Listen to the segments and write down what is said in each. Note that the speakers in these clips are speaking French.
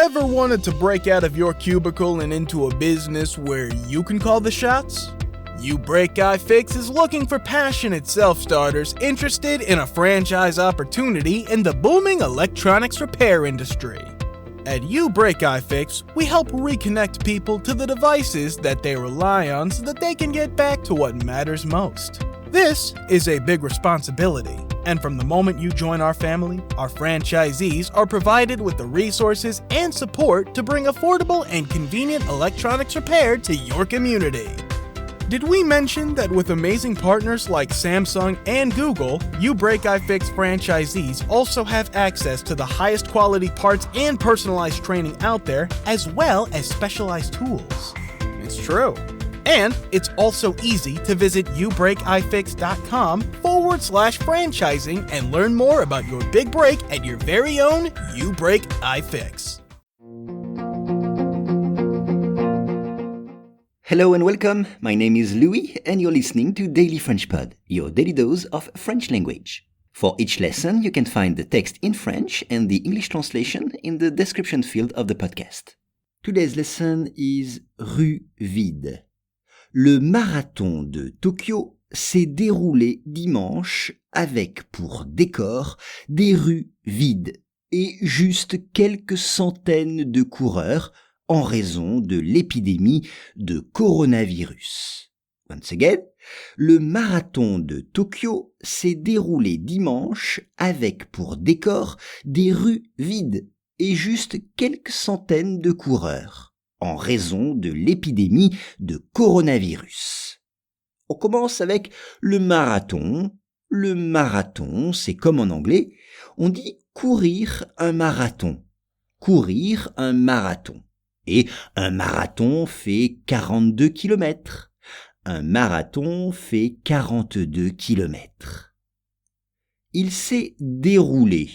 Ever wanted to break out of your cubicle and into a business where you can call the shots? YouBreakIFix is looking for passionate self-starters interested in a franchise opportunity in the booming electronics repair industry. At YouBreakIFix, we help reconnect people to the devices that they rely on so that they can get back to what matters most. This is a big responsibility, and from the moment you join our family, our franchisees are provided with the resources and support to bring affordable and convenient electronics repair to your community. Did we mention that with amazing partners like Samsung and Google, YouBreakIFix franchisees also have access to the highest quality parts and personalized training out there, as well as specialized tools? It's true. And it's also easy to visit YouBreakIFix.com/franchising and learn more about your big break at your very own YouBreakIFix. Hello and welcome. My name is Louis and you're listening to Daily French Pod, your daily dose of French language. For each lesson, you can find the text in French and the English translation in the description field of the podcast. Today's lesson is rue vide. Le marathon de Tokyo s'est déroulé dimanche avec pour décor des rues vides et juste quelques centaines de coureurs en raison de l'épidémie de coronavirus. Once again, le marathon de Tokyo s'est déroulé dimanche avec pour décor des rues vides et juste quelques centaines de coureurs en raison de l'épidémie de coronavirus. On commence avec le marathon. Le marathon, c'est comme en anglais, on dit courir un marathon. Courir un marathon. Et un marathon fait 42 km. Un marathon fait 42 km. Il s'est déroulé.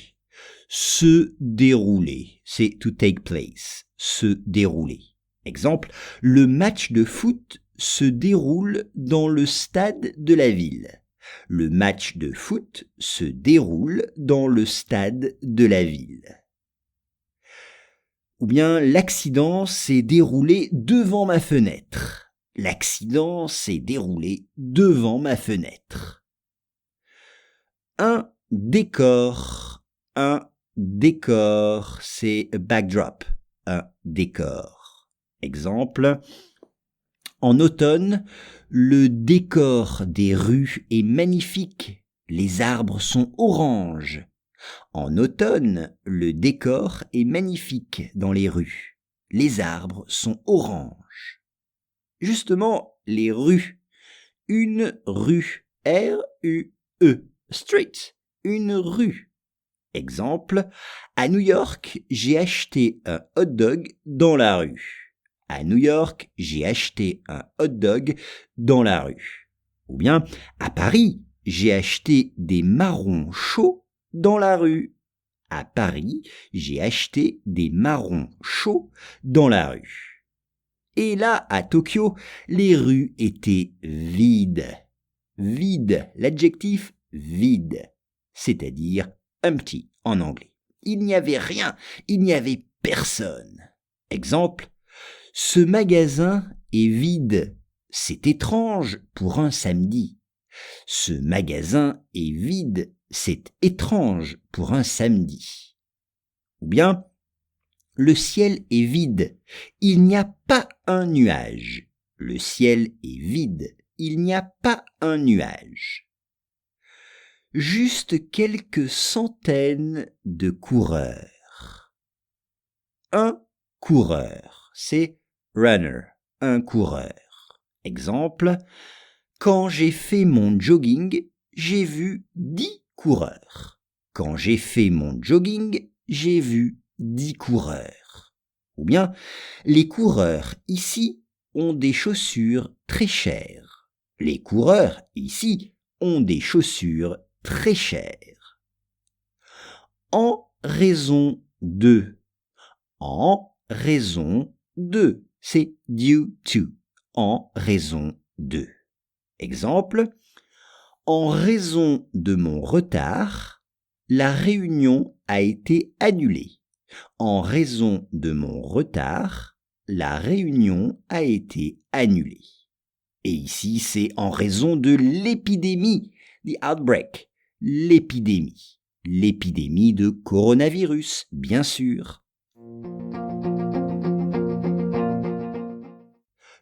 Se dérouler, c'est to take place. Se dérouler. Exemple, le match de foot se déroule dans le stade de la ville. Le match de foot se déroule dans le stade de la ville. Ou bien l'accident s'est déroulé devant ma fenêtre. L'accident s'est déroulé devant ma fenêtre. Un décor. Un décor, c'est a backdrop. Un décor. Exemple, en automne, le décor des rues est magnifique. Les arbres sont oranges. En automne, le décor est magnifique dans les rues. Les arbres sont oranges. Justement, les rues. Une rue. R-U-E. Street. Une rue. Exemple, à New York, j'ai acheté un hot dog dans la rue. À New York, j'ai acheté un hot dog dans la rue. Ou bien, à Paris, j'ai acheté des marrons chauds dans la rue. À Paris, j'ai acheté des marrons chauds dans la rue. Et là, à Tokyo, les rues étaient vides. Vide, l'adjectif vide, c'est-à-dire empty en anglais. Il n'y avait rien, il n'y avait personne. Exemple, ce magasin est vide. C'est étrange pour un samedi. Ce magasin est vide. C'est étrange pour un samedi. Ou bien, le ciel est vide. Il n'y a pas un nuage. Le ciel est vide. Il n'y a pas un nuage. Juste quelques centaines de coureurs. Un coureur, c'est runner, un coureur. Exemple, quand j'ai fait mon jogging, j'ai vu 10 coureurs. Quand j'ai fait mon jogging, j'ai vu 10 coureurs. Ou bien, les coureurs ici ont des chaussures très chères. Les coureurs ici ont des chaussures très chères. En raison de. En raison de. C'est due to. En raison de. Exemple, en raison de mon retard, la réunion a été annulée. En raison de mon retard, la réunion a été annulée. Et ici, c'est en raison de l'épidémie, the outbreak, l'épidémie de coronavirus, bien sûr.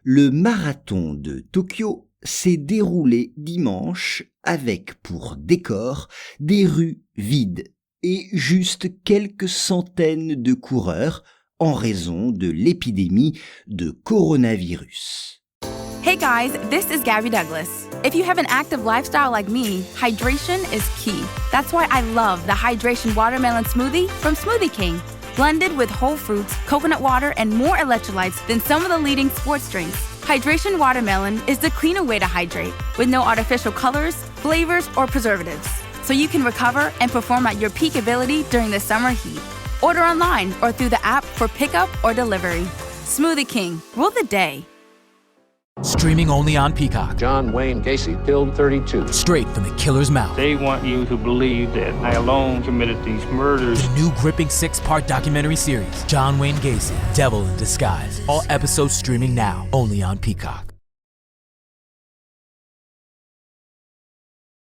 Le marathon de Tokyo s'est déroulé dimanche avec pour décor des rues vides et juste quelques centaines de coureurs en raison de l'épidémie de coronavirus. Hey guys, this is Gabby Douglas. If you have an active lifestyle like me, hydration is key. That's why I love the Hydration Watermelon Smoothie from Smoothie King. Blended with whole fruits, coconut water, and more electrolytes than some of the leading sports drinks. Hydration Watermelon is the cleaner way to hydrate, with no artificial colors, flavors, or preservatives. So you can recover and perform at your peak ability during the summer heat. Order online or through the app for pickup or delivery. Smoothie King, rule the day. Streaming only on Peacock. John Wayne Gacy killed 32. Straight from the killer's mouth. They want you to believe that I alone committed these murders. The new gripping 6-part documentary series, John Wayne Gacy, Devil in Disguise. All episodes streaming now, only on Peacock.